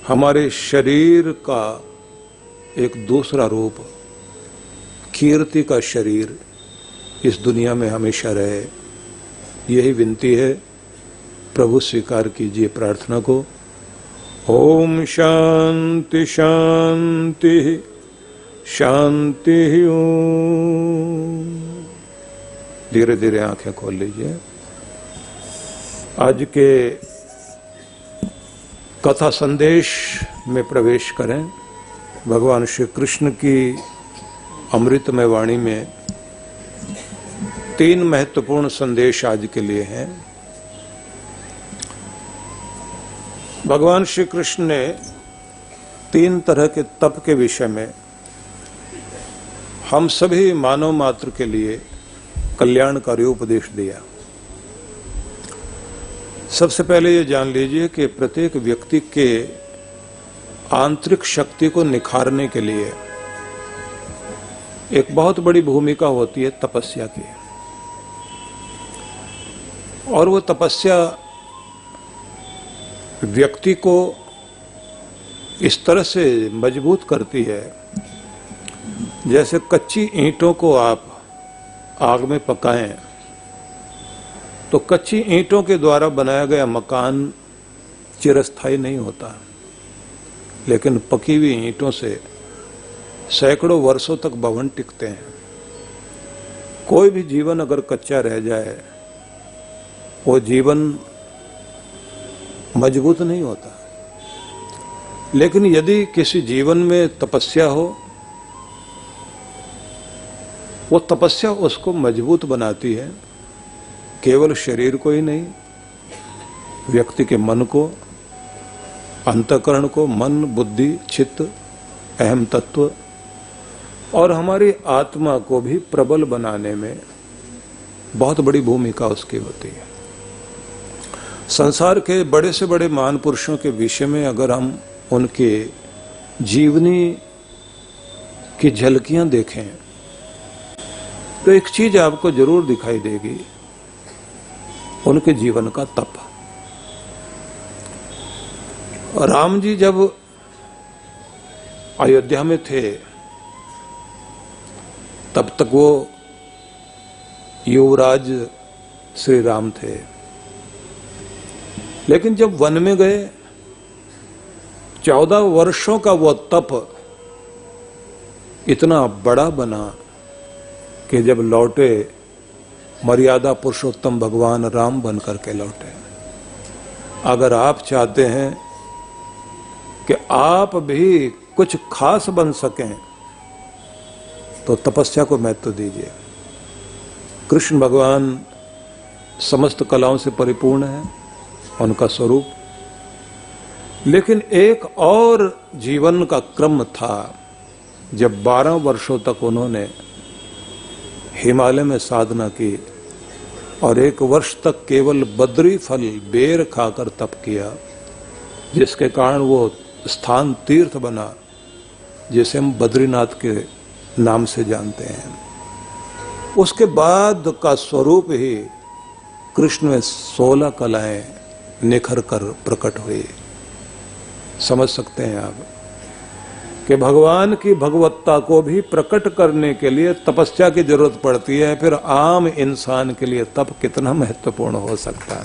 हमारे शरीर का एक दूसरा रूप, कीर्ति का शरीर इस दुनिया में हमेशा रहे, यही विनती है। प्रभु स्वीकार कीजिए प्रार्थना को। ओम शांति शांति शांति। ओम। धीरे धीरे आंखें खोल लीजिए। आज के कथा संदेश में प्रवेश करें। भगवान श्री कृष्ण की अमृतमय वाणी में 3 महत्वपूर्ण संदेश आज के लिए हैं। भगवान श्री कृष्ण ने 3 तरह के तप के विषय में हम सभी मानव मात्र के लिए कल्याणकारी उपदेश दिया। सबसे पहले ये जान लीजिए कि प्रत्येक व्यक्ति के आंतरिक शक्ति को निखारने के लिए एक बहुत बड़ी भूमिका होती है तपस्या की। और वो तपस्या व्यक्ति को इस तरह से मजबूत करती है जैसे कच्ची ईंटों को आप आग में पकाएं तो कच्ची ईंटों के द्वारा बनाया गया मकान चिरस्थायी नहीं होता, लेकिन पकी हुई ईंटों से सैकड़ों वर्षों तक भवन टिकते हैं। कोई भी जीवन अगर कच्चा रह जाए वो जीवन मजबूत नहीं होता। लेकिन यदि किसी जीवन में तपस्या हो, वो तपस्या उसको मजबूत बनाती है। केवल शरीर को ही नहीं, व्यक्ति के मन को, अंतःकरण को, मन, बुद्धि, चित्त, अहम तत्व और हमारी आत्मा को भी प्रबल बनाने में बहुत बड़ी भूमिका उसकी होती है। संसार के बड़े से बड़े महान पुरुषों के विषय में अगर हम उनके जीवनी की झलकियां देखें तो एक चीज आपको जरूर दिखाई देगी, उनके जीवन का तप। राम जी जब अयोध्या में थे तब तक वो युवराज श्री राम थे, लेकिन जब वन में गए 14 वर्षों का वो तप इतना बड़ा बना कि जब लौटे मर्यादा पुरुषोत्तम भगवान राम बन करके लौटे। अगर आप चाहते हैं कि आप भी कुछ खास बन सकें तो तपस्या को महत्व दीजिए। कृष्ण भगवान समस्त कलाओं से परिपूर्ण है, उनका स्वरूप, लेकिन एक और जीवन का क्रम था। जब 12 वर्षों तक उन्होंने हिमालय में साधना की और 1 वर्ष तक केवल बद्री फल बेर खाकर तप किया, जिसके कारण वो स्थान तीर्थ बना जिसे हम बद्रीनाथ के नाम से जानते हैं। उसके बाद का स्वरूप ही कृष्ण में 16 कलाएं निखर कर प्रकट हुई। समझ सकते हैं आप कि भगवान की भगवत्ता को भी प्रकट करने के लिए तपस्या की जरूरत पड़ती है। फिर आम इंसान के लिए तप कितना महत्वपूर्ण हो सकता है।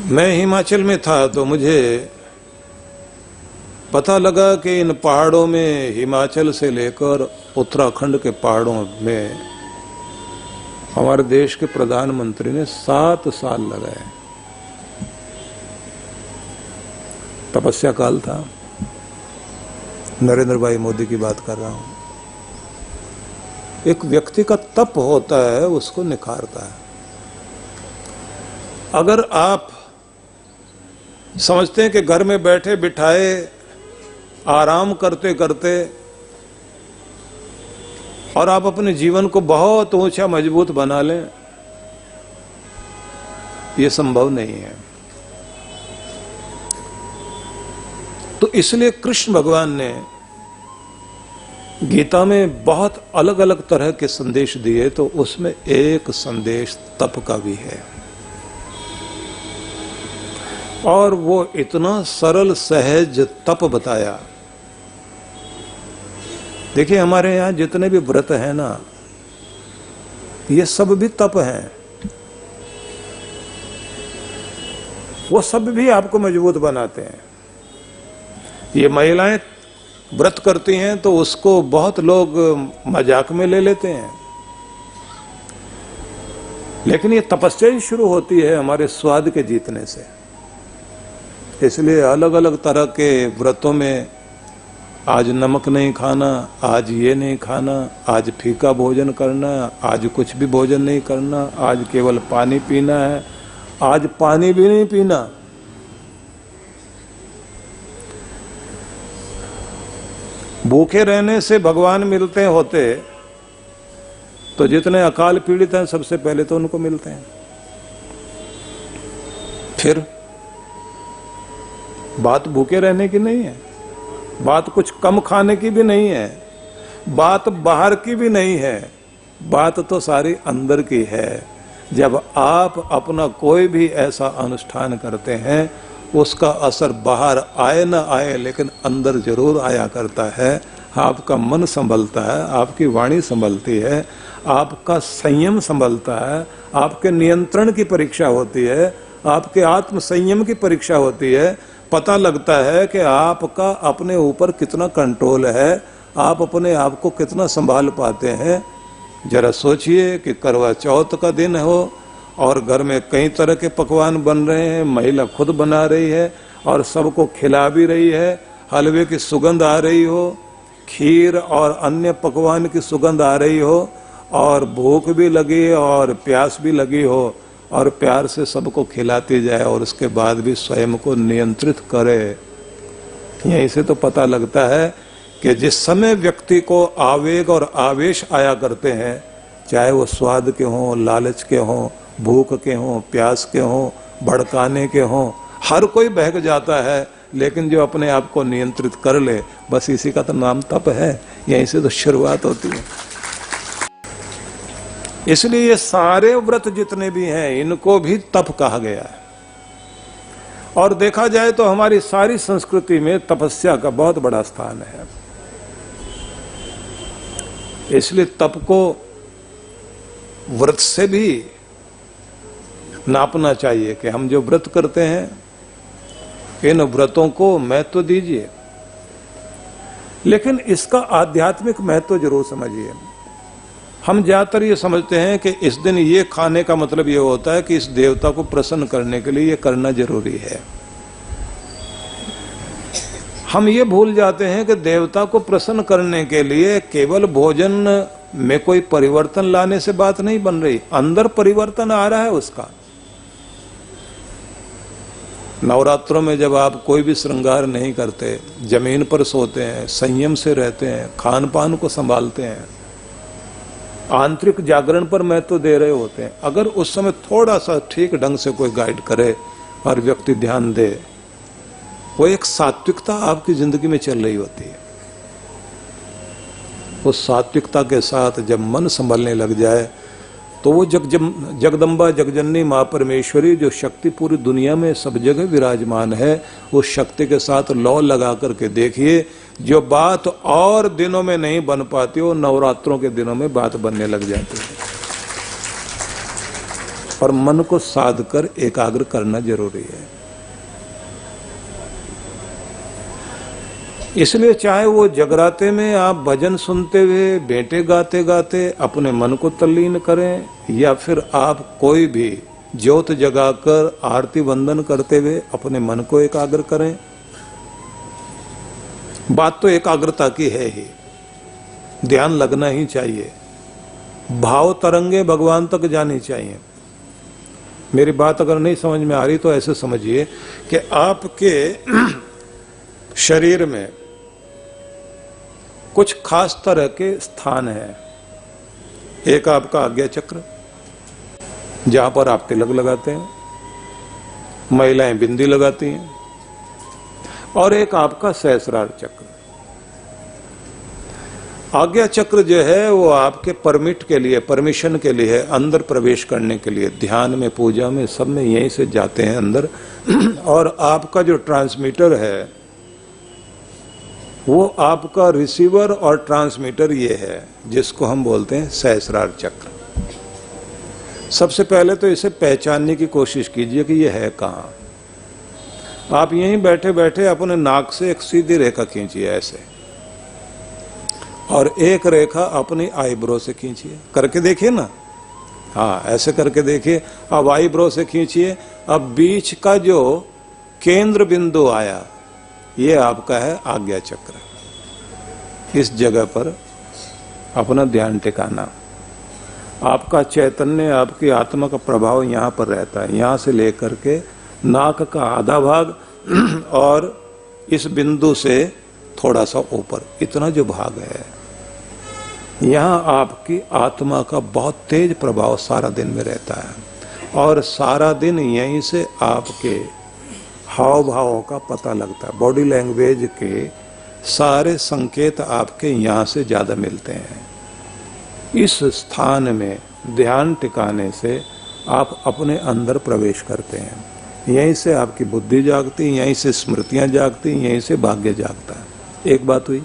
मैं हिमाचल में था तो मुझे पता लगा कि इन पहाड़ों में, हिमाचल से लेकर उत्तराखंड के पहाड़ों में हमारे देश के प्रधानमंत्री ने 7 साल लगाए। तपस्या काल था। नरेंद्र भाई मोदी की बात कर रहा हूं। एक व्यक्ति का तप होता है, उसको निखारता है। अगर आप समझते हैं कि घर में बैठे बिठाए आराम करते करते और आप अपने जीवन को बहुत ऊंचा मजबूत बना लें, यह संभव नहीं है। तो इसलिए कृष्ण भगवान ने गीता में बहुत अलग अलग तरह के संदेश दिए, तो उसमें एक संदेश तप का भी है, और वो इतना सरल सहज तप बताया। देखिए हमारे यहाँ जितने भी व्रत हैं ना, ये सब भी तप हैं। वो सब भी आपको मजबूत बनाते हैं। ये महिलाएं व्रत करती हैं तो उसको बहुत लोग मजाक में ले लेते हैं, लेकिन ये तपस्या ही शुरू होती है हमारे स्वाद के जीतने से। इसलिए अलग अलग तरह के व्रतों में आज नमक नहीं खाना, आज ये नहीं खाना, आज फीका भोजन करना, आज कुछ भी भोजन नहीं करना, आज केवल पानी पीना है, आज पानी भी नहीं पीना। भूखे रहने से भगवान मिलते होते तो जितने अकाल पीड़ित हैं सबसे पहले तो उनको मिलते हैं। फिर बात भूखे रहने की नहीं है, बात कुछ कम खाने की भी नहीं है, बात बाहर की भी नहीं है, बात तो सारी अंदर की है। जब आप अपना कोई भी ऐसा अनुष्ठान करते हैं, उसका असर बाहर आए ना आए लेकिन अंदर जरूर आया करता है। आपका मन संभलता है, आपकी वाणी संभलती है, आपका संयम संभलता है, आपके नियंत्रण की परीक्षा होती है, आपके आत्म संयम की परीक्षा होती है। पता लगता है कि आपका अपने ऊपर कितना कंट्रोल है, आप अपने आप को कितना संभाल पाते हैं। जरा सोचिए कि करवा चौथ का दिन हो और घर में कई तरह के पकवान बन रहे हैं, महिला खुद बना रही है और सबको खिला भी रही है, हलवे की सुगंध आ रही हो, खीर और अन्य पकवान की सुगंध आ रही हो, और भूख भी लगी और प्यास भी लगी हो, और प्यार से सबको खिलाती जाए और उसके बाद भी स्वयं को नियंत्रित करे। यहीं से तो पता लगता है कि जिस समय व्यक्ति को आवेग और आवेश आया करते हैं, चाहे वो स्वाद के हों, लालच के हों, भूख के हों, प्यास के हों, भड़काने के हों, हर कोई बहक जाता है, लेकिन जो अपने आप को नियंत्रित कर ले, बस इसी का तो नाम तप है। यहीं से तो शुरुआत होती है। इसलिए ये सारे व्रत जितने भी हैं, इनको भी तप कहा गया है। और देखा जाए तो हमारी सारी संस्कृति में तपस्या का बहुत बड़ा स्थान है। इसलिए तप को व्रत से भी नापना चाहिए कि हम जो व्रत करते हैं, इन व्रतों को महत्व दीजिए, लेकिन इसका आध्यात्मिक महत्व जरूर समझिए। हम ज्यादातर ये समझते हैं कि इस दिन ये खाने का मतलब ये होता है कि इस देवता को प्रसन्न करने के लिए ये करना जरूरी है। हम ये भूल जाते हैं कि देवता को प्रसन्न करने के लिए केवल भोजन में कोई परिवर्तन लाने से बात नहीं बन रही, अंदर परिवर्तन आ रहा है उसका। नवरात्रों में जब आप कोई भी श्रृंगार नहीं करते, जमीन पर सोते हैं, संयम से रहते हैं, खान पान को संभालते हैं, आंतरिक जागरण पर महत्व दे रहे होते हैं, अगर उस समय थोड़ा सा ठीक ढंग से कोई गाइड करे और व्यक्ति ध्यान दे, वो एक सात्विकता आपकी जिंदगी में चल रही होती है। उस सात्विकता के साथ जब मन संभलने लग जाए तो वो जगदम्बा जगजननी माँ परमेश्वरी, जो शक्ति पूरी दुनिया में सब जगह विराजमान है, उस शक्ति के साथ लौ लगा करके देखिए, जो बात और दिनों में नहीं बन पाती वो नवरात्रों के दिनों में बात बनने लग जाती है। और मन को साध कर एकाग्र करना जरूरी है। इसलिए चाहे वो जगराते में आप भजन सुनते हुए, बेटे गाते गाते अपने मन को तल्लीन करें, या फिर आप कोई भी ज्योत जगाकर आरती वंदन करते हुए अपने मन को एकाग्र करें, बात तो एकाग्रता की है ही, ध्यान लगना ही चाहिए, भाव तरंगे भगवान तक जानी चाहिए। मेरी बात अगर नहीं समझ में आ रही तो ऐसे समझिए कि आपके शरीर में कुछ खास तरह के स्थान हैं। एक आपका आज्ञा चक्र, जहां पर आप तिलक लगाते हैं, महिलाएं बिंदी लगाती हैं, और एक आपका सहस्रार चक्र। आज्ञा चक्र जो है वो आपके परमिट के लिए, परमिशन के लिए है, अंदर प्रवेश करने के लिए, ध्यान में, पूजा में, सब में यहीं से जाते हैं अंदर। और आपका जो ट्रांसमीटर है वो आपका रिसीवर और ट्रांसमीटर ये है, जिसको हम बोलते हैं सहस्रार चक्र। सबसे पहले तो इसे पहचानने की कोशिश कीजिए कि ये है कहाँ। आप यहीं बैठे बैठे अपने नाक से एक सीधी रेखा खींचिए ऐसे, और एक रेखा अपनी आईब्रो से खींचिए, करके देखिए ना। हाँ, ऐसे करके देखिए। अब आईब्रो से खींचिए। अब बीच का जो केंद्र बिंदु आया, ये आपका है आज्ञा चक्र। इस जगह पर अपना ध्यान टिकाना। आपका चैतन्य, आपकी आत्मा का प्रभाव यहाँ पर रहता है, यहाँ से लेकर के नाक का आधा भाग और इस बिंदु से थोड़ा सा ऊपर, इतना जो भाग है, यहाँ आपकी आत्मा का बहुत तेज प्रभाव सारा दिन में रहता है। और सारा दिन यहीं से आपके हाव भावों का पता लगता है। बॉडी लैंग्वेज के सारे संकेत आपके यहाँ से ज्यादा मिलते हैं। इस स्थान में ध्यान टिकाने से आप अपने अंदर प्रवेश करते हैं। यहीं से आपकी बुद्धि जागती, यहीं से स्मृतियां जागती, यहीं से भाग्य जागता है। एक बात हुई।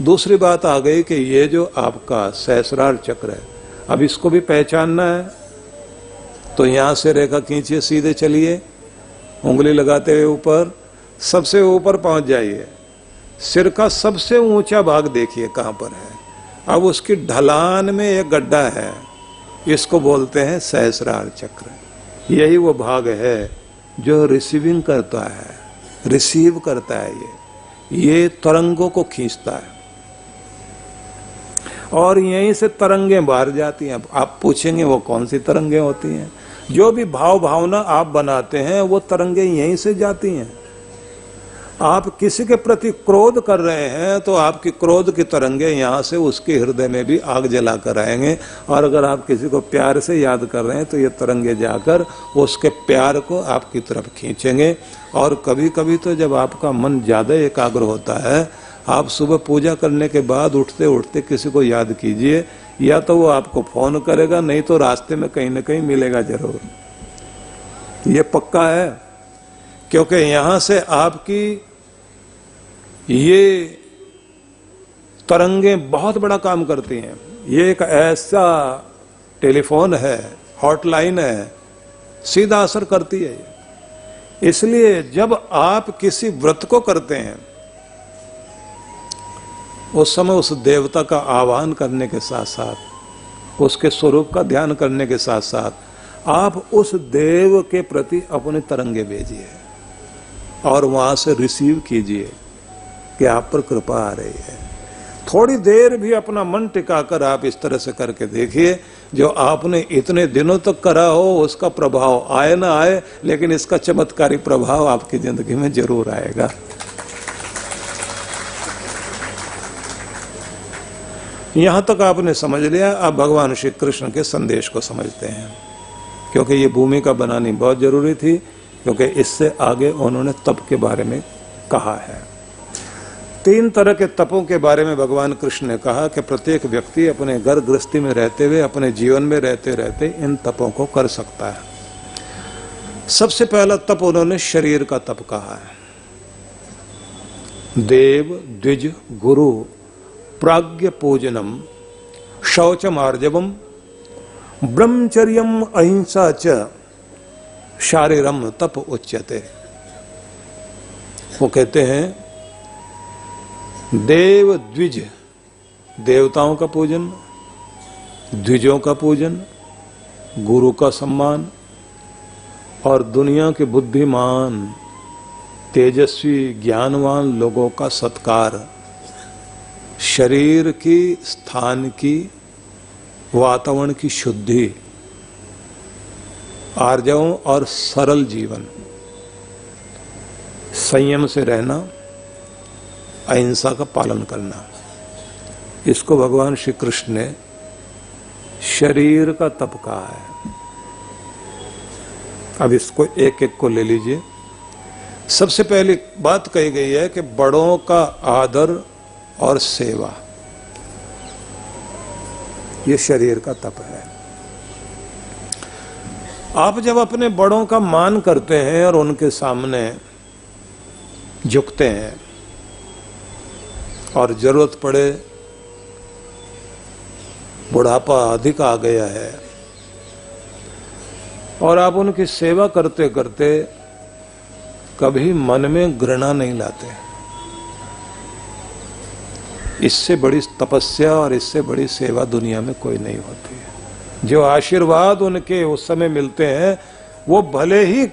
दूसरी बात आ गई कि ये जो आपका सहस्रार चक्र है, अब इसको भी पहचानना है। तो यहां से रेखा खींचिए, सीधे चलिए, उंगली लगाते हुए ऊपर, सबसे ऊपर पहुंच जाइए। सिर का सबसे ऊंचा भाग देखिए कहां पर है। अब उसकी ढलान में एक गड्ढा है, इसको बोलते हैं सहस्रार चक्र। यही वो भाग है जो रिसीविंग करता है, रिसीव करता है। ये तरंगों को खींचता है और यहीं से तरंगें बाहर जाती हैं। आप पूछेंगे वो कौन सी तरंगें होती हैं? जो भी भाव भावना आप बनाते हैं वो तरंगें यहीं से जाती हैं। आप किसी के प्रति क्रोध कर रहे हैं तो आपकी क्रोध की तरंगे यहाँ से उसके हृदय में भी आग जला कर आएंगे। और अगर आप किसी को प्यार से याद कर रहे हैं तो ये तरंगे जाकर उसके प्यार को आपकी तरफ खींचेंगे। और कभी कभी तो जब आपका मन ज्यादा एकाग्र होता है, आप सुबह पूजा करने के बाद उठते उठते किसी को याद कीजिए, या तो वो आपको फोन करेगा, नहीं तो रास्ते में कहीं ना कहीं मिलेगा जरूर। ये पक्का है, क्योंकि यहां से आपकी ये तरंगें बहुत बड़ा काम करती हैं। ये एक ऐसा टेलीफोन है, हॉटलाइन है, सीधा असर करती है ये। इसलिए जब आप किसी व्रत को करते हैं उस समय उस देवता का आह्वान करने के साथ साथ, उसके स्वरूप का ध्यान करने के साथ साथ आप उस देव के प्रति अपने तरंगे भेजिए और वहां से रिसीव कीजिए कि आप पर कृपा आ रही है। थोड़ी देर भी अपना मन टिकाकर आप इस तरह से करके देखिए, जो आपने इतने दिनों तक करा हो उसका प्रभाव आए ना आए, लेकिन इसका चमत्कारी प्रभाव आपकी जिंदगी में जरूर आएगा। यहां तक आपने समझ लिया। अब भगवान श्री कृष्ण के संदेश को समझते हैं, क्योंकि ये भूमिका बनानी बहुत जरूरी थी, क्योंकि इससे आगे उन्होंने तप के बारे में कहा है। 3 तरह के तपों के बारे में भगवान कृष्ण ने कहा कि प्रत्येक व्यक्ति अपने घर गृहस्थी में रहते हुए, अपने जीवन में रहते रहते इन तपों को कर सकता है। सबसे पहला तप उन्होंने शरीर का तप कहा है। देव द्विज गुरु प्राज्ञ पूजनम शौचमार्जवम ब्रह्मचर्यम अहिंसा च शारीरम तप उच्यते। वो कहते हैं देव द्विज, देवताओं का पूजन, द्विजों का पूजन, गुरु का सम्मान और दुनिया के बुद्धिमान तेजस्वी ज्ञानवान लोगों का सत्कार, शरीर की, स्थान की, वातावरण की शुद्धि, आर्जवों और सरल जीवन, संयम से रहना, अहिंसा का पालन करना, इसको भगवान श्री कृष्ण ने शरीर का तप कहा है। अब इसको एक एक को ले लीजिए। सबसे पहली बात कही गई है कि बड़ों का आदर और सेवा, ये शरीर का तप है। आप जब अपने बड़ों का मान करते हैं और उनके सामने झुकते हैं और जरूरत पड़े, बुढ़ापा अधिक आ गया है और आप उनकी सेवा करते करते कभी मन में घृणा नहीं लाते, इससे बड़ी तपस्या और इससे बड़ी सेवा दुनिया में कोई नहीं होती है। जो आशीर्वाद उनके उस समय मिलते हैं वो भले ही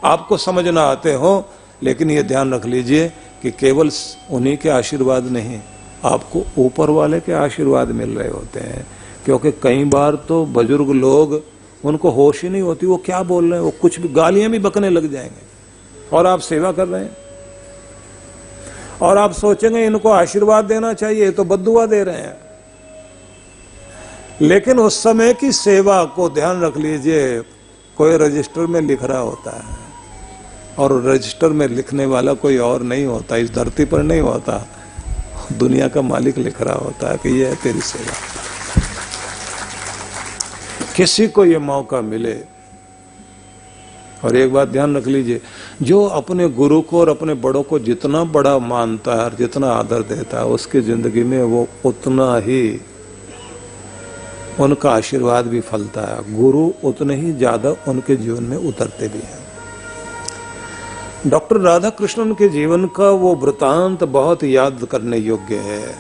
आपको समझ ना आते हो, लेकिन ये ध्यान रख लीजिए कि केवल उन्हीं के आशीर्वाद नहीं, आपको ऊपर वाले के आशीर्वाद मिल रहे होते हैं। क्योंकि कई बार तो बुजुर्ग लोग, उनको होश ही नहीं होती वो क्या बोल रहे हैं, वो कुछ भी गालियां भी बकने लग जाएंगे और आप सेवा कर रहे हैं और आप सोचेंगे इनको आशीर्वाद देना चाहिए, तो बद्दुआ दे रहे हैं। लेकिन उस समय की सेवा को ध्यान रख लीजिए, कोई रजिस्टर में लिख रहा होता है और रजिस्टर में लिखने वाला कोई और नहीं होता, इस धरती पर नहीं होता, दुनिया का मालिक लिख रहा होता है कि ये है तेरी सेवा। किसी को ये मौका मिले, और एक बात ध्यान रख लीजिए, जो अपने गुरु को और अपने बड़ों को जितना बड़ा मानता है और जितना आदर देता है, उसकी जिंदगी में वो उतना ही उनका आशीर्वाद भी फलता है, गुरु उतने ही ज्यादा उनके जीवन में उतरते भी हैं। डॉक्टर राधा कृष्णन के जीवन का वो वृतांत बहुत याद करने योग्य है।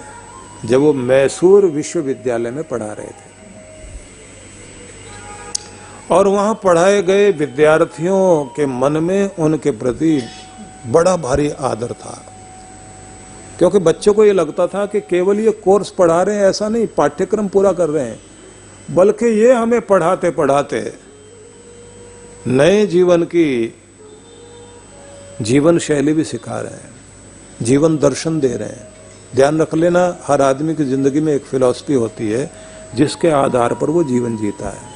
जब वो मैसूर विश्वविद्यालय में पढ़ा रहे थे और वहां पढ़ाए गए विद्यार्थियों के मन में उनके प्रति बड़ा भारी आदर था, क्योंकि बच्चों को ये लगता था कि केवल ये कोर्स पढ़ा रहे हैं, ऐसा नहीं पाठ्यक्रम पूरा कर रहे हैं, बल्कि ये हमें पढ़ाते पढ़ाते नए जीवन की जीवन शैली भी सिखा रहे हैं, जीवन दर्शन दे रहे हैं। ध्यान रख लेना, हर आदमी की जिंदगी में एक फिलॉसफी होती है जिसके आधार पर वो जीवन जीता है।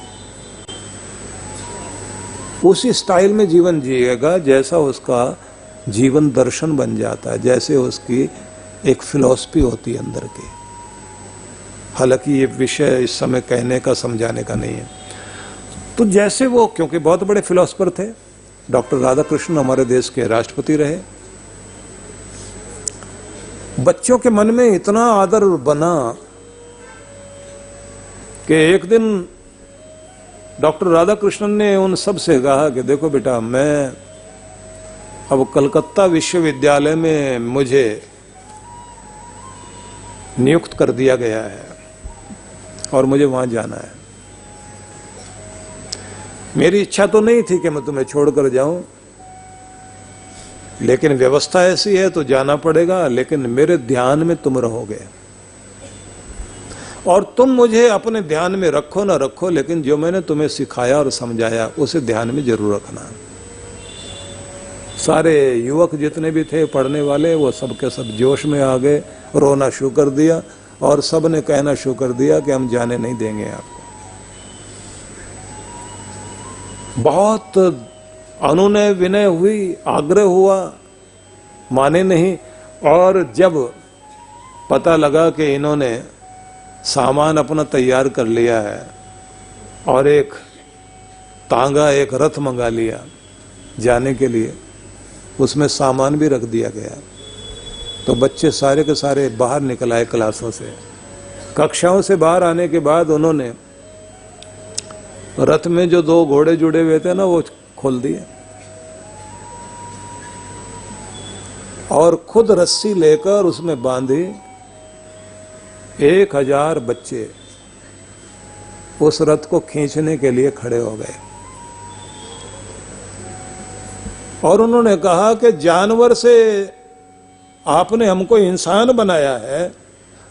उसी स्टाइल में जीवन जिएगा जैसा उसका जीवन दर्शन बन जाता है, जैसे उसकी एक फिलॉसफी होती है अंदर की। हालांकि ये विषय इस समय कहने का समझाने का नहीं है। तो जैसे वो, क्योंकि बहुत बड़े फिलॉसफर थे, डॉक्टर राधा कृष्णन हमारे देश के राष्ट्रपति रहे, बच्चों के मन में इतना आदर बना कि एक दिन डॉक्टर राधा कृष्णन ने उन सब से कहा कि देखो बेटा, मैं अब कलकत्ता विश्वविद्यालय में मुझे नियुक्त कर दिया गया है और मुझे वहां जाना है। मेरी इच्छा तो नहीं थी कि मैं तुम्हें छोड़कर जाऊं, लेकिन व्यवस्था ऐसी है तो जाना पड़ेगा, लेकिन मेरे ध्यान में तुम रहोगे और तुम मुझे अपने ध्यान में रखो ना रखो, लेकिन जो मैंने तुम्हें सिखाया और समझाया उसे ध्यान में जरूर रखना। सारे युवक जितने भी थे पढ़ने वाले, वो सब के सब जोश में आ गए, रोना शुरू कर दिया और सब ने कहना शुरू कर दिया कि हम जाने नहीं देंगे आपको। बहुत अनुनय विनय हुई, आग्रह हुआ, माने नहीं। और जब पता लगा कि इन्होंने सामान अपना तैयार कर लिया है और एक तांगा, एक रथ मंगा लिया जाने के लिए, उसमें सामान भी रख दिया गया, तो बच्चे सारे के सारे बाहर निकल आए क्लासों से। कक्षाओं से बाहर आने के बाद उन्होंने रथ में जो 2 घोड़े जुड़े हुए थे ना, वो खोल दिए और खुद रस्सी लेकर उसमें बांधी 1000 बच्चे उस रथ को खींचने के लिए खड़े हो गए और उन्होंने कहा कि जानवर से आपने हमको इंसान बनाया है,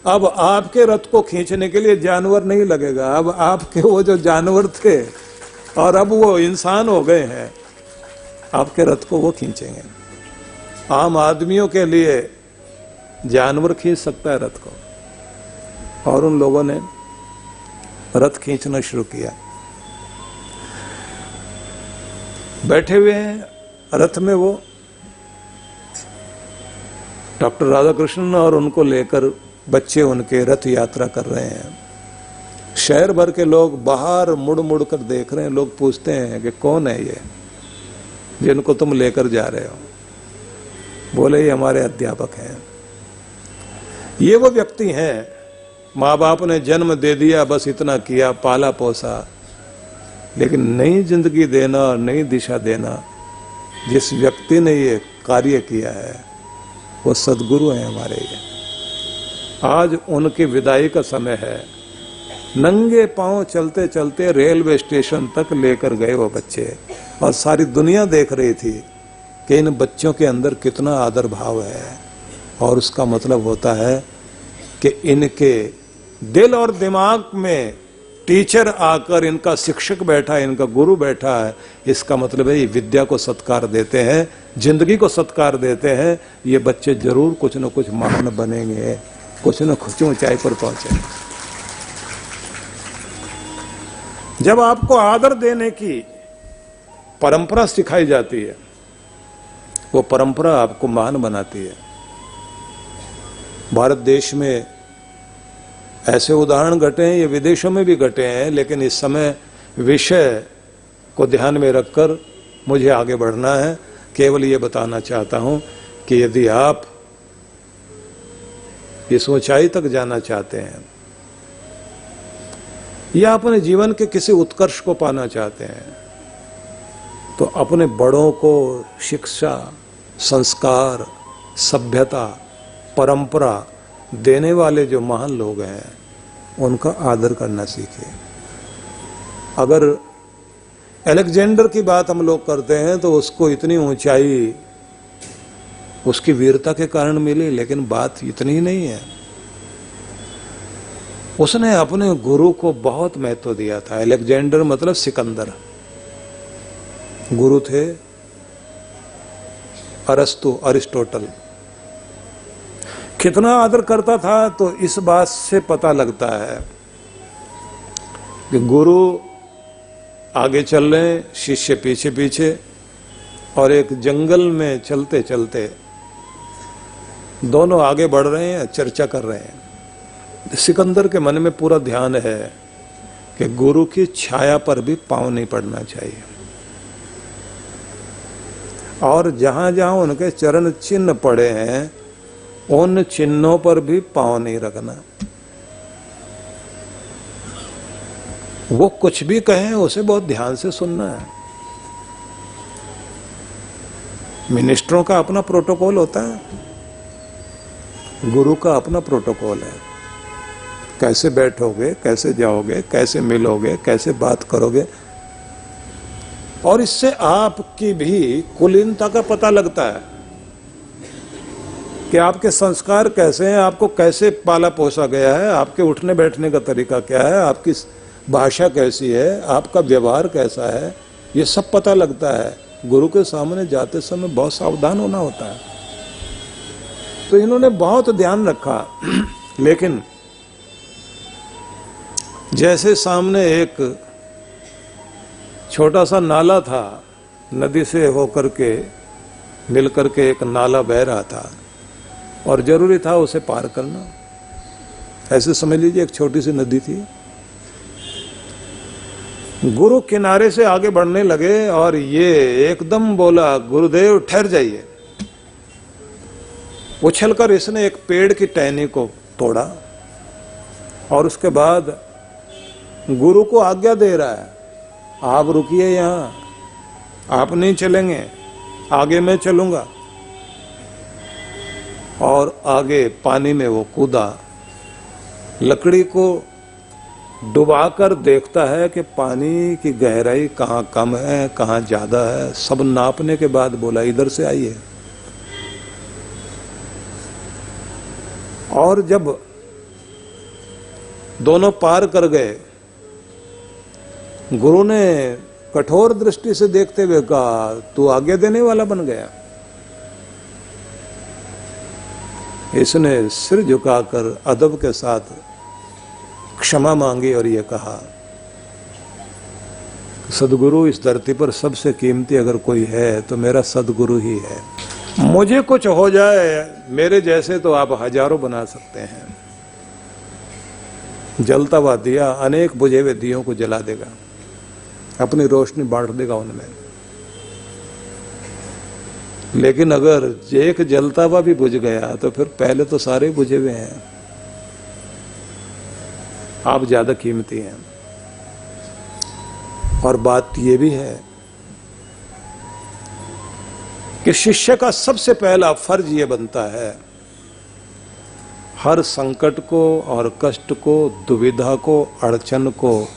अब आपके रथ को खींचने के लिए जानवर नहीं लगेगा, अब आपके वो जो जानवर थे और अब वो इंसान हो गए हैं, आपके रथ को वो खींचेंगे। आम आदमियों के लिए जानवर खींच सकता है रथ को, और उन लोगों ने रथ खींचना शुरू किया। बैठे हुए हैं रथ में वो डॉक्टर राधा कृष्णन और उनको लेकर बच्चे उनके रथ यात्रा कर रहे हैं। शहर भर के लोग बाहर मुड़ मुड़ कर देख रहे हैं। लोग पूछते हैं कि कौन है ये जिनको तुम लेकर जा रहे हो? बोले ये हमारे अध्यापक हैं। ये वो व्यक्ति हैं, माँ बाप ने जन्म दे दिया, बस इतना किया, पाला पोसा, लेकिन नई जिंदगी देना और नई दिशा देना जिस व्यक्ति ने ये कार्य किया है वो सदगुरु हैं हमारे। ये आज उनकी विदाई का समय है। नंगे पांव चलते चलते रेलवे स्टेशन तक लेकर गए वो बच्चे, और सारी दुनिया देख रही थी कि इन बच्चों के अंदर कितना आदर भाव है। और उसका मतलब होता है कि इनके दिल और दिमाग में टीचर आकर, इनका शिक्षक बैठा है, इनका गुरु बैठा है। इसका मतलब है ये विद्या को सत्कार देते हैं, जिंदगी को सत्कार देते हैं। ये बच्चे जरूर कुछ न कुछ महान बनेंगे, कुछ न कुछ ऊंचाई पर पहुंचेंगे। जब आपको आदर देने की परंपरा सिखाई जाती है, वो परंपरा आपको महान बनाती है। भारत देश में ऐसे उदाहरण घटे हैं, ये विदेशों में भी घटे हैं, लेकिन इस समय विषय को ध्यान में रखकर मुझे आगे बढ़ना है। केवल ये बताना चाहता हूं कि यदि आप इस ऊंचाई तक जाना चाहते हैं या अपने जीवन के किसी उत्कर्ष को पाना चाहते हैं, तो अपने बड़ों को शिक्षा, संस्कार, सभ्यता, परंपरा देने वाले जो महान लोग हैं उनका आदर करना सीखिए। अगर अलेक्जेंडर की बात हम लोग करते हैं तो उसको इतनी ऊंचाई उसकी वीरता के कारण मिली, लेकिन बात इतनी नहीं है। उसने अपने गुरु को बहुत महत्व दिया था। अलेक्जेंडर मतलब सिकंदर, गुरु थे अरस्तु, अरिस्टोटल। कितना आदर करता था तो इस बात से पता लगता है कि गुरु आगे चल रहे हैं, शिष्य पीछे पीछे, और एक जंगल में चलते चलते दोनों आगे बढ़ रहे हैं, चर्चा कर रहे हैं। सिकंदर के मन में पूरा ध्यान है कि गुरु की छाया पर भी पांव नहीं पड़ना चाहिए, और जहां जहां उनके चरण चिन्ह पड़े हैं उन चिन्हों पर भी पांव नहीं रखना। वो कुछ भी कहें उसे बहुत ध्यान से सुनना है। मिनिस्टरों का अपना प्रोटोकॉल होता है, गुरु का अपना प्रोटोकॉल है। कैसे बैठोगे, कैसे जाओगे, कैसे मिलोगे, कैसे बात करोगे, और इससे आपकी भी कुलीनता का पता लगता है कि आपके संस्कार कैसे हैं, आपको कैसे पाला पोसा गया है, आपके उठने बैठने का तरीका क्या है, आपकी भाषा कैसी है, आपका व्यवहार कैसा है, ये सब पता लगता है। गुरु के सामने जाते समय बहुत सावधान होना होता है। तो इन्होंने बहुत ध्यान रखा। लेकिन जैसे सामने एक छोटा सा नाला था, नदी से होकर के मिलकर के एक नाला बह रहा था और जरूरी था उसे पार करना। ऐसे समझ लीजिए एक छोटी सी नदी थी। गुरु किनारे से आगे बढ़ने लगे और ये एकदम बोला, गुरुदेव ठहर जाइए। उछलकर इसने एक पेड़ की टहनी को तोड़ा और उसके बाद गुरु को आज्ञा दे रहा है, आप रुकिए यहां, आप नहीं चलेंगे, आगे मैं चलूंगा। और आगे पानी में वो कूदा, लकड़ी को डुबाकर देखता है कि पानी की गहराई कहाँ कम है, कहाँ ज्यादा है। सब नापने के बाद बोला, इधर से आइए। और जब दोनों पार कर गए, गुरु ने कठोर दृष्टि से देखते हुए कहा, तू आज्ञा देने वाला बन गया। इसने सिर झुकाकर अदब के साथ क्षमा मांगी और ये कहा, सदगुरु इस धरती पर सबसे कीमती अगर कोई है तो मेरा सदगुरु ही है। मुझे कुछ हो जाए, मेरे जैसे तो आप हजारों बना सकते हैं, जलता हुआ दिया अनेक बुझे हुए दियों को जला देगा, अपनी रोशनी बांट देगा उनमें। लेकिन अगर एक जलता हुआ भी बुझ गया तो फिर पहले तो सारे बुझे हुए हैं, आप ज्यादा कीमती हैं। और बात ये भी है कि शिष्य का सबसे पहला फर्ज ये बनता है, हर संकट को और कष्ट को, दुविधा को, अड़चन को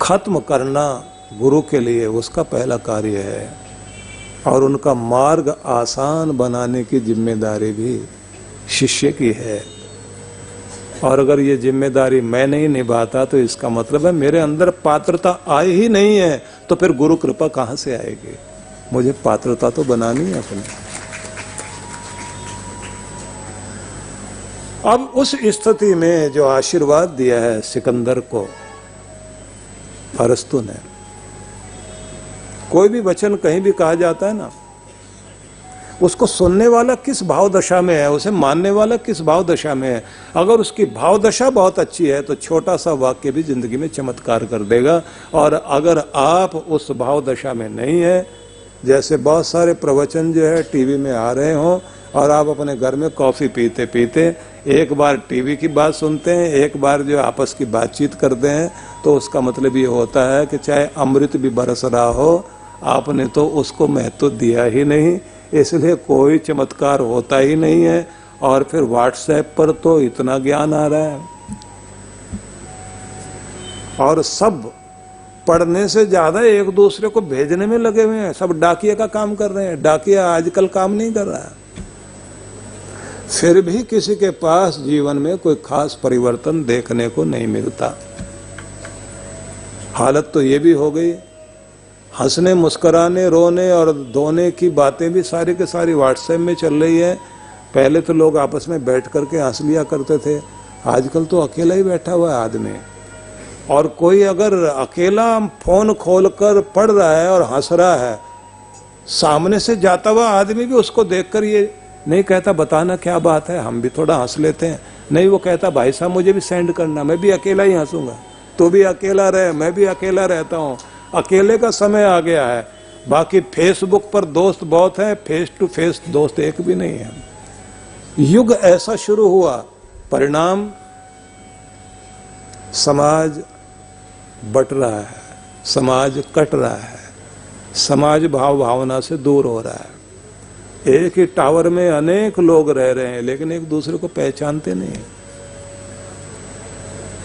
खत्म करना गुरु के लिए उसका पहला कार्य है, और उनका मार्ग आसान बनाने की जिम्मेदारी भी शिष्य की है। और अगर ये जिम्मेदारी मैं नहीं निभाता तो इसका मतलब है मेरे अंदर पात्रता आई ही नहीं है, तो फिर गुरु कृपा कहां से आएगी? मुझे पात्रता तो बनानी है अपनी। अब उस स्थिति में जो आशीर्वाद दिया है सिकंदर को अरस्तु ने, कोई भी वचन कहीं भी कहा जाता है ना, उसको सुनने वाला किस भाव दशा में है, उसे मानने वाला किस भाव दशा में है। अगर उसकी भाव दशा बहुत अच्छी है तो छोटा सा वाक्य भी जिंदगी में चमत्कार कर देगा। और अगर आप उस भाव दशा में नहीं है, जैसे बहुत सारे प्रवचन जो है टीवी में आ रहे हों और आप अपने घर में कॉफी पीते पीते एक बार टीवी की बात सुनते हैं, एक बार जो आपस की बातचीत करते हैं, तो उसका मतलब ये होता है कि चाहे अमृत भी बरस रहा हो, आपने तो उसको महत्व दिया ही नहीं, इसलिए कोई चमत्कार होता ही नहीं है। और फिर व्हाट्सएप पर तो इतना ज्ञान आ रहा है, और सब पढ़ने से ज्यादा एक दूसरे को भेजने में लगे हुए हैं। सब डाकिया का काम कर रहे हैं। डाकिया आजकल काम नहीं कर रहा है, फिर भी किसी के पास जीवन में कोई खास परिवर्तन देखने को नहीं मिलता। हालत तो ये भी हो गई, हंसने, मुस्कुराने, रोने और धोने की बातें भी सारी के सारी व्हाट्सएप में चल रही है। पहले तो लोग आपस में बैठ करके हंस लिया करते थे, आजकल तो अकेला ही बैठा हुआ है आदमी। और कोई अगर अकेला फोन खोलकर पढ़ रहा है और हंस रहा है, सामने से जाता हुआ आदमी भी उसको देखकर ये नहीं कहता बताना क्या बात है, हम भी थोड़ा हंस लेते हैं। नहीं, वो कहता भाई साहब मुझे भी सेंड करना, मैं भी अकेला ही हंसूंगा, तू भी अकेला रहे, मैं भी अकेला रहता हूँ। अकेले का समय आ गया है। बाकी फेसबुक पर दोस्त बहुत है, फेस टू फेस दोस्त एक भी नहीं है। युग ऐसा शुरू हुआ, परिणाम समाज बट रहा है, समाज कट रहा है, समाज भाव भावना से दूर हो रहा है। एक ही टावर में अनेक लोग रह रहे हैं लेकिन एक दूसरे को पहचानते नहीं।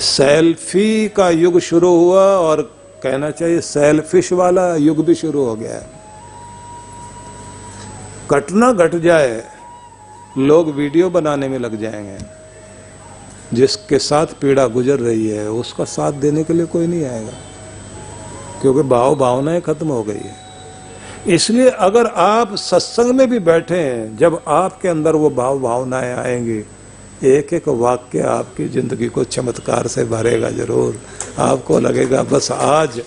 सेल्फी का युग शुरू हुआ और कहना चाहिए सेल्फिश वाला युग भी शुरू हो गया है। घटना घट जाए, लोग वीडियो बनाने में लग जाएंगे। जिसके साथ पीड़ा गुजर रही है उसका साथ देने के लिए कोई नहीं आएगा, क्योंकि भाव भावनाएं खत्म हो गई है। इसलिए अगर आप सत्संग में भी बैठे हैं, जब आपके अंदर वो भाव भावनाएं आएंगी, एक एक वाक्य आपकी जिंदगी को चमत्कार से भरेगा जरूर। आपको लगेगा बस आज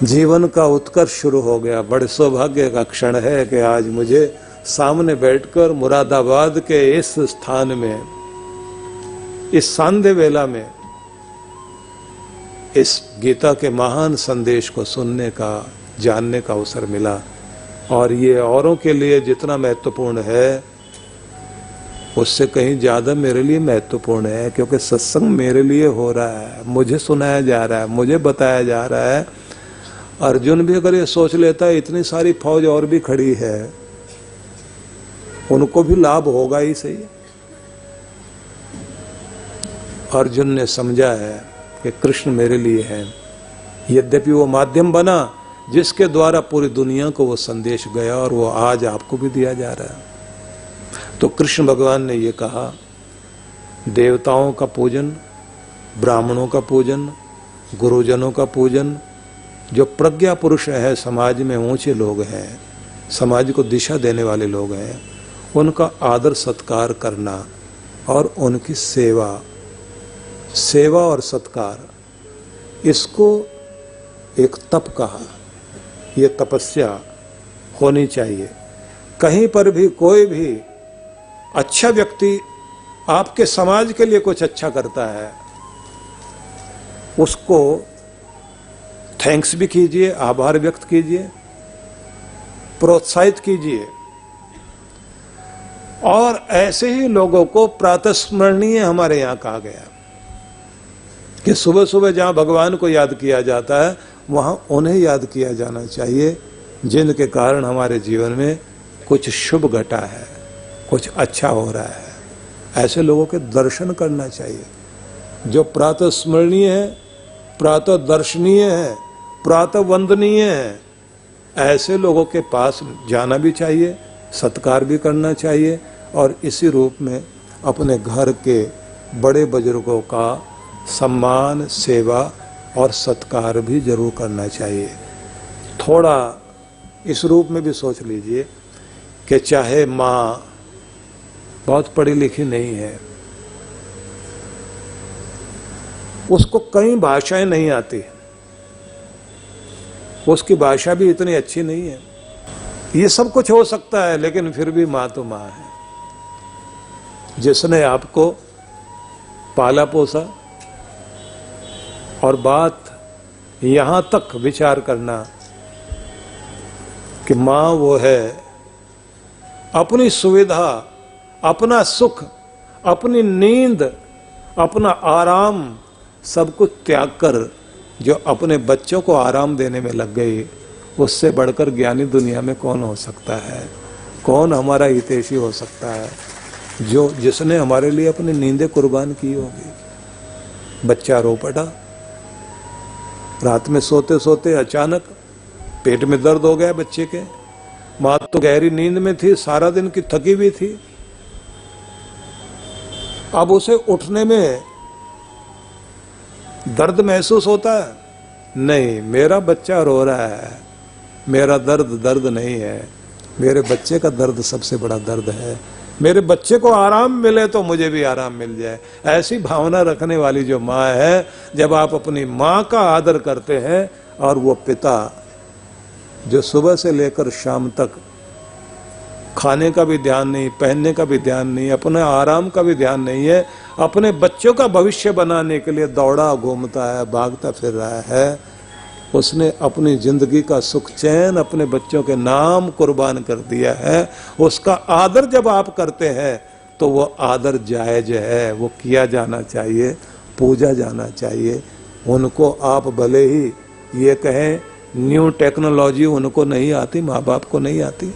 जीवन का उत्कर्ष शुरू हो गया। बड़े सौभाग्य का क्षण है कि आज मुझे सामने बैठकर मुरादाबाद के इस स्थान में, इस सांध्य वेला में, इस गीता के महान संदेश को सुनने का, जानने का अवसर मिला। और ये औरों के लिए जितना महत्वपूर्ण है उससे कहीं ज्यादा मेरे लिए महत्वपूर्ण है, क्योंकि सत्संग मेरे लिए हो रहा है, मुझे सुनाया जा रहा है, मुझे बताया जा रहा है। अर्जुन भी अगर ये सोच लेता है इतनी सारी फौज और भी खड़ी है, उनको भी लाभ होगा ही सही। अर्जुन ने समझा है कि कृष्ण मेरे लिए है, यद्यपि वो माध्यम बना जिसके द्वारा पूरी दुनिया को वो संदेश गया, और वो आज आपको भी दिया जा रहा है। तो कृष्ण भगवान ने ये कहा, देवताओं का पूजन, ब्राह्मणों का पूजन, गुरुजनों का पूजन, जो प्रज्ञा पुरुष है, समाज में ऊंचे लोग हैं, समाज को दिशा देने वाले लोग हैं, उनका आदर सत्कार करना और उनकी सेवा, सेवा और सत्कार, इसको एक तप कहा। ये तपस्या होनी चाहिए। कहीं पर भी कोई भी अच्छा व्यक्ति आपके समाज के लिए कुछ अच्छा करता है, उसको थैंक्स भी कीजिए, आभार व्यक्त कीजिए, प्रोत्साहित कीजिए। और ऐसे ही लोगों को प्रातस्मरणीय हमारे यहां कहा गया कि सुबह सुबह जहां भगवान को याद किया जाता है वहां उन्हें याद किया जाना चाहिए जिनके कारण हमारे जीवन में कुछ शुभ घटा है, कुछ अच्छा हो रहा है। ऐसे लोगों के दर्शन करना चाहिए। जो प्रातः स्मरणीय है, प्रातः दर्शनीय है, प्रातः वंदनीय है, ऐसे लोगों के पास जाना भी चाहिए, सत्कार भी करना चाहिए। और इसी रूप में अपने घर के बड़े बुजुर्गों का सम्मान, सेवा और सत्कार भी जरूर करना चाहिए। थोड़ा इस रूप में भी सोच लीजिए कि चाहे माँ बहुत पढ़ी लिखी नहीं है, उसको कई भाषाएं नहीं आती, उसकी भाषा भी इतनी अच्छी नहीं है, ये सब कुछ हो सकता है, लेकिन फिर भी माँ तो माँ है। जिसने आपको पाला पोसा, और बात यहां तक विचार करना कि माँ वो है अपनी सुविधा, अपना सुख, अपनी नींद, अपना आराम सब कुछ त्याग कर जो अपने बच्चों को आराम देने में लग गई, उससे बढ़कर ज्ञानी दुनिया में कौन हो सकता है? कौन हमारा हितैषी हो सकता है जो जिसने हमारे लिए अपनी नींदें कुर्बान की होगी। बच्चा रो पड़ा, रात में सोते सोते अचानक पेट में दर्द हो गया बच्चे के, माँ तो गहरी नींद में थी, सारा दिन की थकी हुई थी, अब उसे उठने में दर्द महसूस होता है? नहीं, मेरा बच्चा रो रहा है, मेरा दर्द दर्द नहीं है, मेरे बच्चे का दर्द सबसे बड़ा दर्द है। मेरे बच्चे को आराम मिले तो मुझे भी आराम मिल जाए। ऐसी भावना रखने वाली जो माँ है, जब आप अपनी माँ का आदर करते हैं, और वो पिता जो सुबह से लेकर शाम तक खाने का भी ध्यान नहीं, पहनने का भी ध्यान नहीं, अपने आराम का भी ध्यान नहीं है, अपने बच्चों का भविष्य बनाने के लिए दौड़ा घूमता है, भागता फिर रहा है, उसने अपनी जिंदगी का सुख चैन अपने बच्चों के नाम कुर्बान कर दिया है। उसका आदर जब आप करते हैं तो वो आदर जायज है, वो किया जाना चाहिए, पूजा जाना चाहिए। उनको आप भले ही ये कहें न्यू टेक्नोलॉजी उनको नहीं आती, माँ बाप को नहीं आती,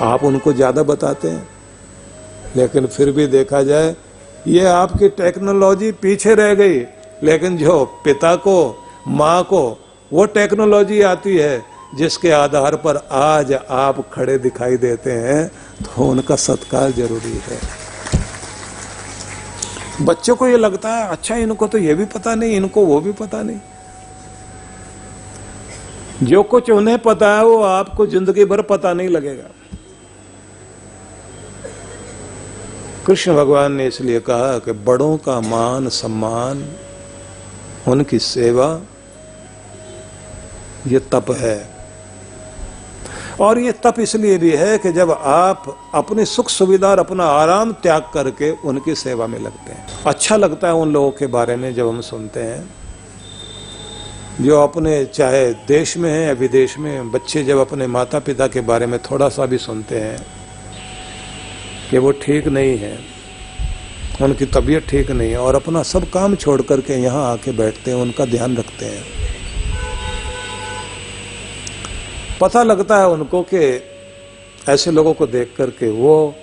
आप उनको ज़्यादा बताते हैं, लेकिन फिर भी देखा जाए ये आपकी टेक्नोलॉजी पीछे रह गई, लेकिन जो पिता को, माँ को वो टेक्नोलॉजी आती है जिसके आधार पर आज आप खड़े दिखाई देते हैं, तो उनका सत्कार जरूरी है। बच्चों को ये लगता है अच्छा इनको तो ये भी पता नहीं, इनको वो भी पता नहीं। जो कुछ उन्हें पता है वो आपको जिंदगी भर पता नहीं लगेगा। कृष्ण भगवान ने इसलिए कहा कि बड़ों का मान सम्मान, उनकी सेवा, ये तप है। और ये तप इसलिए भी है कि जब आप अपनी सुख सुविधा और अपना आराम त्याग करके उनकी सेवा में लगते हैं। अच्छा लगता है उन लोगों के बारे में जब हम सुनते हैं जो अपने, चाहे देश में है या विदेश में, बच्चे जब अपने माता पिता के बारे में थोड़ा सा भी सुनते हैं कि वो ठीक नहीं है, उनकी तबीयत ठीक नहीं है, और अपना सब काम छोड़ करके यहाँ आके बैठते हैं, उनका ध्यान रखते हैं, पता लगता है उनको कि ऐसे लोगों को देख करके वो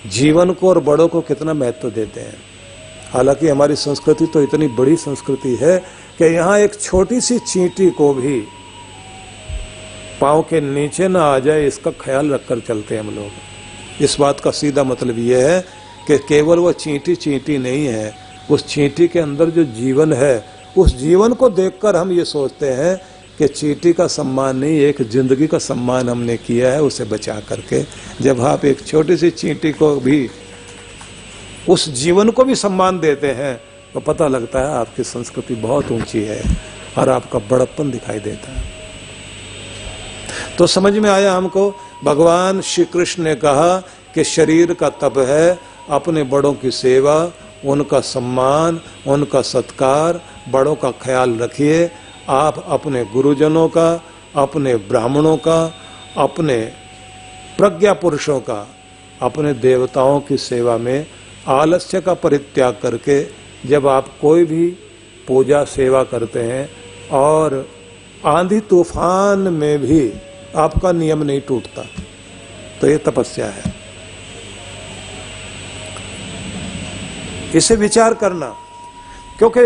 जीवन को और बड़ों को कितना महत्व देते हैं। हालांकि हमारी संस्कृति तो इतनी बड़ी संस्कृति है कि यहाँ एक छोटी सी चींटी को भी पाँव के नीचे ना आ जाए, इसका ख्याल रखकर चलते हैं हम लोग। इस बात का सीधा मतलब ये है कि केवल वो चींटी चींटी नहीं है, उस चींटी के अंदर जो जीवन है, उस जीवन को देखकर हम ये सोचते हैं कि चींटी का सम्मान नहीं, एक जिंदगी का सम्मान हमने किया है उसे बचा करके। जब आप एक छोटी सी चींटी को भी, उस जीवन को भी सम्मान देते हैं, तो पता लगता है आपकी संस्कृति बहुत ऊंची है और आपका बड़प्पन दिखाई देता है। तो समझ में आया हमको, भगवान श्री कृष्ण ने कहा कि शरीर का तप है अपने बड़ों की सेवा, उनका सम्मान, उनका सत्कार, बड़ों का ख्याल रखिए। आप अपने गुरुजनों का, अपने ब्राह्मणों का, अपने प्रज्ञा पुरुषों का, अपने देवताओं की सेवा में आलस्य का परित्याग करके जब आप कोई भी पूजा सेवा करते हैं और आंधी तूफान में भी आपका नियम नहीं टूटता, तो ये तपस्या है। इसे विचार करना, क्योंकि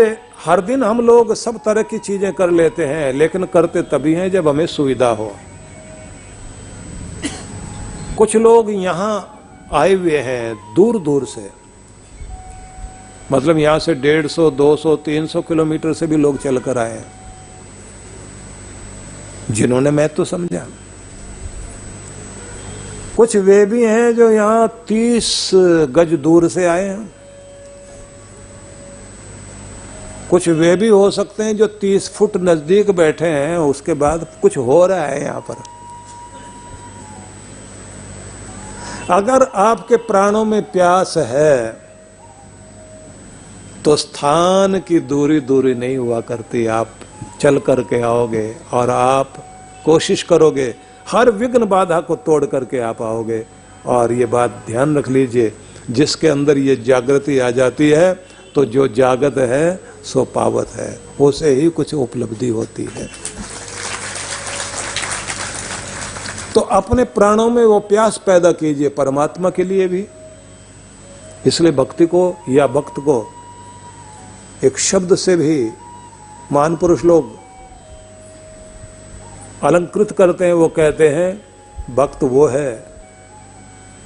हर दिन हम लोग सब तरह की चीजें कर लेते हैं, लेकिन करते तभी हैं जब हमें सुविधा हो। कुछ लोग यहां आए हुए हैं दूर दूर से, मतलब यहां से 150, 200, 300 किलोमीटर से भी लोग चलकर आए हैं, जिन्होंने मैं तो समझा। कुछ वे भी हैं जो यहां 30 गज दूर से आए हैं। कुछ वे भी हो सकते हैं जो 30 फुट नजदीक बैठे हैं, उसके बाद कुछ हो रहा है यहां पर। अगर आपके प्राणों में प्यास है तो स्थान की दूरी दूरी नहीं हुआ करती। आप चल करके आओगे और आप कोशिश करोगे, हर विघ्न बाधा को तोड़ करके आप आओगे। और ये बात ध्यान रख लीजिए, जिसके अंदर ये जागृति आ जाती है तो जो जागत है सो पावत है, उसे ही कुछ उपलब्धि होती है। तो अपने प्राणों में वो प्यास पैदा कीजिए परमात्मा के लिए भी। इसलिए भक्ति को या भक्त को एक शब्द से भी महान पुरुष लोग अलंकृत करते हैं। वो कहते हैं भक्त वो है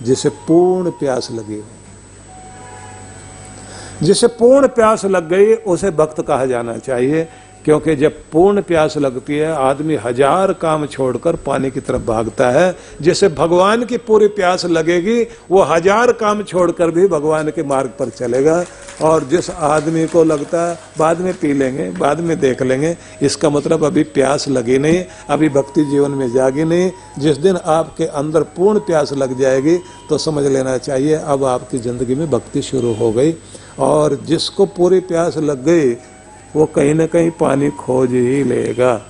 जिसे पूर्ण प्यास लगी हो। जिसे पूर्ण प्यास लग गई उसे भक्त कहा जाना चाहिए, क्योंकि जब पूर्ण प्यास लगती है आदमी 1000 काम छोड़कर पानी की तरफ भागता है। जिसे भगवान की पूरी प्यास लगेगी वो 1000 काम छोड़कर भी भगवान के मार्ग पर चलेगा। और जिस आदमी को लगता है बाद में पी लेंगे, बाद में देख लेंगे, इसका मतलब अभी प्यास लगी नहीं, अभी भक्ति जीवन में जागी नहीं। जिस दिन आपके अंदर पूर्ण प्यास लग जाएगी तो समझ लेना चाहिए अब आपकी जिंदगी में भक्ति शुरू हो गई। और जिसको पूरी प्यास लग गई वो कहीं ना कहीं पानी खोज ही लेगा।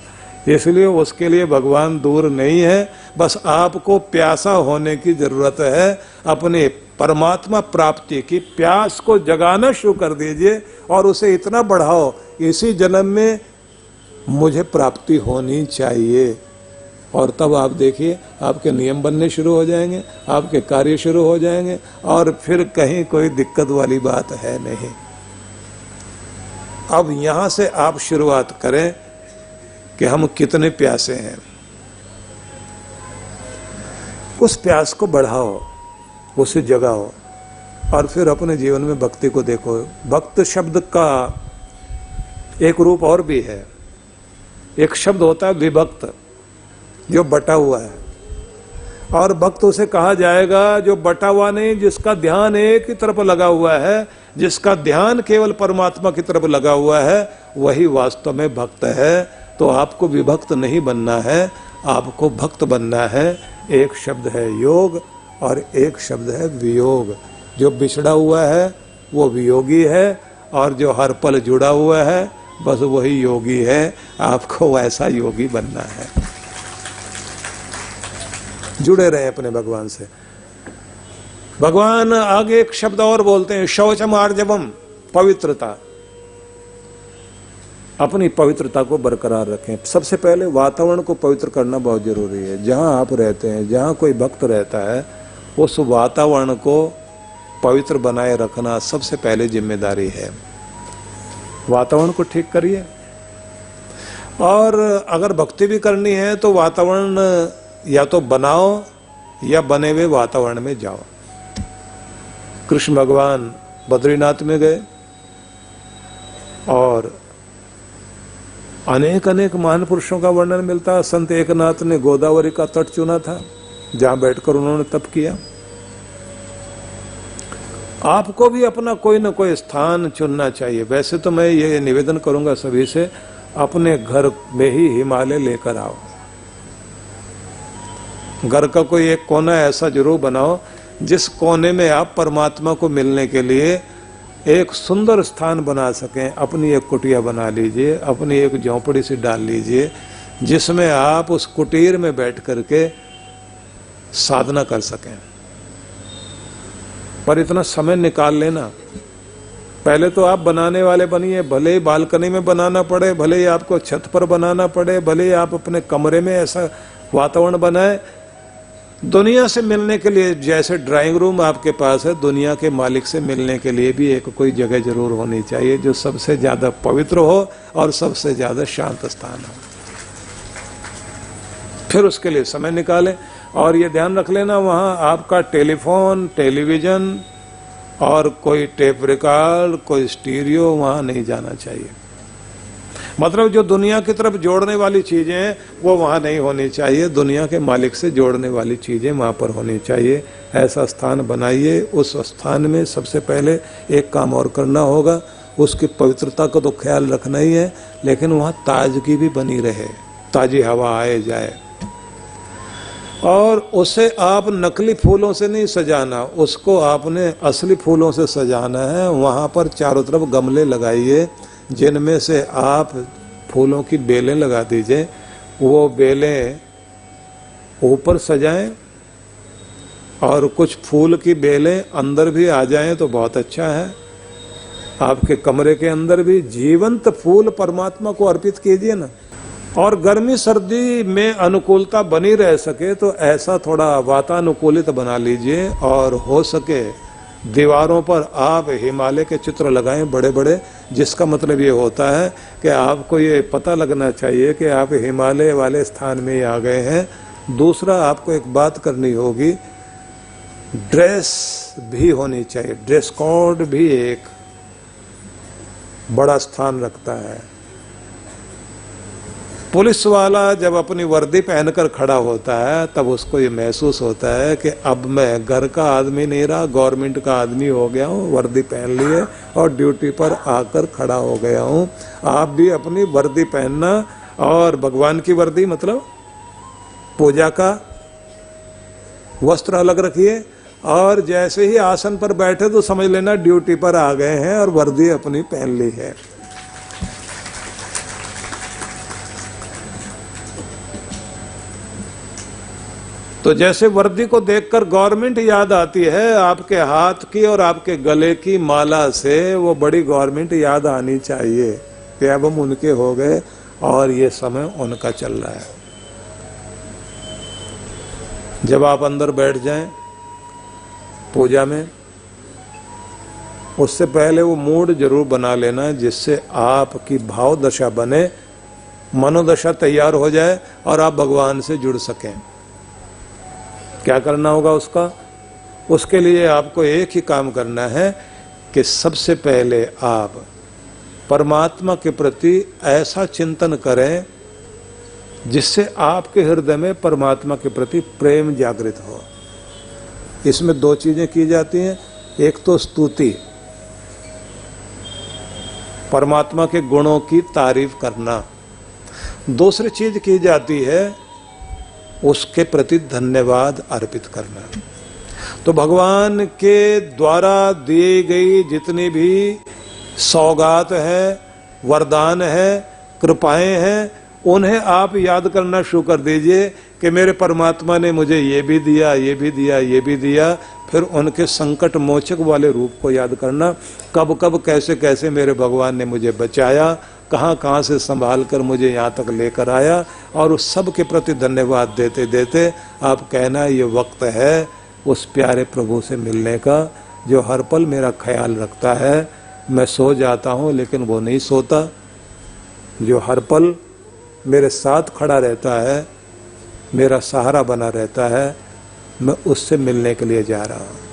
इसलिए उसके लिए भगवान दूर नहीं है, बस आपको प्यासा होने की जरूरत है। अपने परमात्मा प्राप्ति की प्यास को जगाना शुरू कर दीजिए और उसे इतना बढ़ाओ, इसी जन्म में मुझे प्राप्ति होनी चाहिए। और तब आप देखिए आपके नियम बनने शुरू हो जाएंगे, आपके कार्य शुरू हो जाएंगे और फिर कहीं कोई दिक्कत वाली बात है नहीं। अब यहां से आप शुरुआत करें कि हम कितने प्यासे हैं। उस प्यास को बढ़ाओ, उसे जगाओ और फिर अपने जीवन में भक्ति को देखो। भक्त शब्द का एक रूप और भी है। एक शब्द होता है विभक्त, जो बटा हुआ है, और भक्त उसे कहा जाएगा जो बटा हुआ नहीं, जिसका ध्यान एक ही तरफ लगा हुआ है, जिसका ध्यान केवल परमात्मा की तरफ लगा हुआ है, वही वास्तव में भक्त है। तो आपको विभक्त नहीं बनना है, आपको भक्त बनना है। एक शब्द है योग और एक शब्द है वियोग। जो बिछड़ा हुआ है वो वियोगी है और जो हर पल जुड़ा हुआ है बस वही योगी है। आपको वैसा योगी बनना है। जुड़े रहे अपने भगवान से। भगवान आगे एक शब्द और बोलते हैं, शौचम आर्जवम, पवित्रता। अपनी पवित्रता को बरकरार रखें। सबसे पहले वातावरण को पवित्र करना बहुत जरूरी है। जहां आप रहते हैं, जहां कोई भक्त रहता है, उस वातावरण को पवित्र बनाए रखना सबसे पहले जिम्मेदारी है। वातावरण को ठीक करिए। और अगर भक्ति भी करनी है तो वातावरण या तो बनाओ या बने हुए वातावरण में जाओ। कृष्ण भगवान बद्रीनाथ में गए और अनेक अनेक महान पुरुषों का वर्णन मिलता है। संत एकनाथ ने गोदावरी का तट चुना था, जहां बैठकर उन्होंने तप किया। आपको भी अपना कोई न कोई स्थान चुनना चाहिए। वैसे तो मैं ये निवेदन करूंगा सभी से, अपने घर में ही हिमालय लेकर आओ। घर का कोई एक कोना ऐसा जरूर बनाओ जिस कोने में आप परमात्मा को मिलने के लिए एक सुंदर स्थान बना सकें, अपनी एक कुटिया बना लीजिए, अपनी एक झोंपड़ी से डाल लीजिए, जिसमें आप उस कुटीर में बैठ करके साधना कर सकें। पर इतना समय निकाल लेना। पहले तो आप बनाने वाले बनिए, भले ही बालकनी में बनाना पड़े, भले ही आपको छत पर बनाना पड़े, भले ही आप अपने कमरे में ऐसा वातावरण बनाए। दुनिया से मिलने के लिए जैसे ड्राइंग रूम आपके पास है, दुनिया के मालिक से मिलने के लिए भी एक कोई जगह जरूर होनी चाहिए जो सबसे ज्यादा पवित्र हो और सबसे ज्यादा शांत स्थान हो। फिर उसके लिए समय निकालें। और ये ध्यान रख लेना, वहां आपका टेलीफोन, टेलीविजन और कोई टेप रिकॉर्ड, कोई स्टीरियो वहां नहीं जाना चाहिए। मतलब जो दुनिया की तरफ जोड़ने वाली चीजें हैं वो वहां नहीं होनी चाहिए, दुनिया के मालिक से जोड़ने वाली चीजें वहां पर होनी चाहिए। ऐसा स्थान बनाइए। उस स्थान में सबसे पहले एक काम और करना होगा, उसकी पवित्रता का तो ख्याल रखना ही है, लेकिन वहां ताजगी भी बनी रहे, ताजी हवा आए जाए। और उसे आप नकली फूलों से नहीं सजाना, उसको आपने असली फूलों से सजाना है। वहां पर चारों तरफ गमले लगाइए, जिनमें से आप फूलों की बेलें लगा दीजिए। वो बेलें ऊपर सजाएं और कुछ फूल की बेलें अंदर भी आ जाएं तो बहुत अच्छा है। आपके कमरे के अंदर भी जीवंत फूल परमात्मा को अर्पित कीजिए ना। और गर्मी सर्दी में अनुकूलता बनी रह सके तो ऐसा थोड़ा वातानुकूलित बना लीजिए। और हो सके दीवारों पर आप हिमालय के चित्र लगाएं बड़े बड़े, जिसका मतलब ये होता है कि आपको ये पता लगना चाहिए कि आप हिमालय वाले स्थान में आ गए हैं। दूसरा, आपको एक बात करनी होगी, ड्रेस भी होनी चाहिए। ड्रेस कोड भी एक बड़ा स्थान रखता है। पुलिस वाला जब अपनी वर्दी पहनकर खड़ा होता है तब उसको ये महसूस होता है कि अब मैं घर का आदमी नहीं रहा, गवर्नमेंट का आदमी हो गया हूँ, वर्दी पहन ली है और ड्यूटी पर आकर खड़ा हो गया हूँ। आप भी अपनी वर्दी पहनना, और भगवान की वर्दी मतलब पूजा का वस्त्र अलग रखिए। और जैसे ही आसन पर बैठे तो समझ लेना ड्यूटी पर आ गए हैं और वर्दी अपनी पहन ली है। तो जैसे वर्दी को देखकर गवर्नमेंट याद आती है, आपके हाथ की और आपके गले की माला से वो बड़ी गवर्नमेंट याद आनी चाहिए कि अब हम उनके हो गए और ये समय उनका चल रहा है। जब आप अंदर बैठ जाएं पूजा में, उससे पहले वो मूड जरूर बना लेना जिससे आपकी भाव दशा बने, मनोदशा तैयार हो जाए और आप भगवान से जुड़ सकें। क्या करना होगा उसका? उसके लिए आपको एक ही काम करना है कि सबसे पहले आप परमात्मा के प्रति ऐसा चिंतन करें जिससे आपके हृदय में परमात्मा के प्रति प्रेम जागृत हो। इसमें दो चीजें की जाती हैं, एक तो स्तुति, परमात्मा के गुणों की तारीफ करना। दूसरी चीज की जाती है उसके प्रति धन्यवाद अर्पित करना। तो भगवान के द्वारा दी गई जितनी भी सौगात है, वरदान है, कृपाएं हैं, उन्हें आप याद करना शुरू कर दीजिए कि मेरे परमात्मा ने मुझे ये भी दिया, ये भी दिया, ये भी दिया। फिर उनके संकट मोचक वाले रूप को याद करना, कब कब कैसे कैसे मेरे भगवान ने मुझे बचाया, कहाँ कहाँ से संभाल कर मुझे यहाँ तक लेकर आया। और उस सब के प्रति धन्यवाद देते देते आप कहना ये वक्त है उस प्यारे प्रभु से मिलने का जो हर पल मेरा ख्याल रखता है। मैं सो जाता हूँ लेकिन वो नहीं सोता, जो हर पल मेरे साथ खड़ा रहता है, मेरा सहारा बना रहता है। मैं उससे मिलने के लिए जा रहा हूँ।